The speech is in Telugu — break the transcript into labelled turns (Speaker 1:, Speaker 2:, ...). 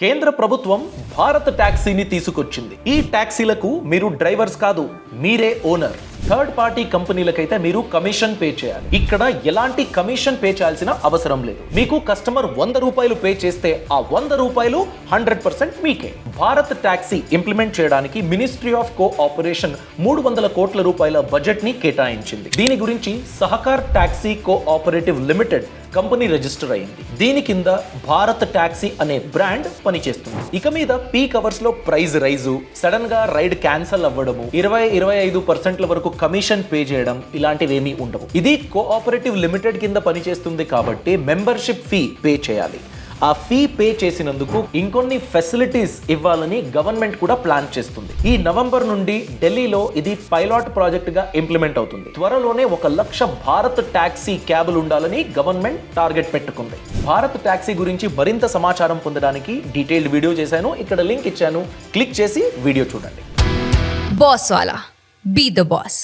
Speaker 1: కేంద్ర ప్రభుత్వం భారత్ టాక్సీని తీసుకొచ్చింది. ఈ టాక్సీలకు మీరు డ్రైవర్స్ కాదు, మీరే ఓనర్. థర్డ్ పార్టీ కంపెనీలకైతే మీరు కమిషన్ పే చేయాలి. ఇక్కడ ఎలాంటి కమిషన్ పే చేయాల్సిన అవసరం లేదు. మీకు కస్టమర్ 100 రూపాయలు పే చేస్తే ఆ 100 రూపాయలు 100% మీకే. భారత్ టాక్సీ ఇంప్లిమెంట్ చేయడానికి మినిస్ట్రీ ఆఫ్ కోఆపరేషన్ 300 కోట్ల రూపాయల బడ్జెట్ ని కేటాయించింది. దీని గురించి Sahakar taxi cooperative limited company register అయింది. దీని కింద భారత్ టాక్సీ అనే బ్రాండ్ పనిచేస్తుంది. ఇక మీద పీక్ అవర్స్ లో ప్రైస్ రైజు, సడన్ గా రైడ్ క్యాన్సల్ అవ్వడము, 20-25% వరకు కమిషన్ పే చేయడం ఇలాంటివేమీ ఉండవు. ఇది కోఆపరేటివ్ లిమిటెడ్ కింద పనిచేస్తుంది కాబట్టి మెంబర్షిప్ ఫీ పే చేయాలి. ఆ ఫీ పే చేసినందుకు ఇంకొన్ని ఫెసిలిటీస్ ఇవ్వాలని గవర్నమెంట్ కూడా ప్లాన్ చేస్తుంది. ఈ నవంబర్ నుండి ఢిల్లీలో ఇది పైలాట్ ప్రాజెక్ట్ గా ఇంప్లిమెంట్ అవుతుంది. త్వరలోనే 1,00,000 భారత్ టాక్సీ క్యాబులు ఉండాలని గవర్నమెంట్ టార్గెట్ పెట్టుకుంది. భారత్ టాక్సీ గురించి మరింత సమాచారం పొందడానికి డీటెయిల్డ్ వీడియో చేశాను. ఇక్కడ లింక్ ఇచ్చాను, క్లిక్ చేసి వీడియో చూడండి.
Speaker 2: బాస్ వాలా, బీ ద బాస్.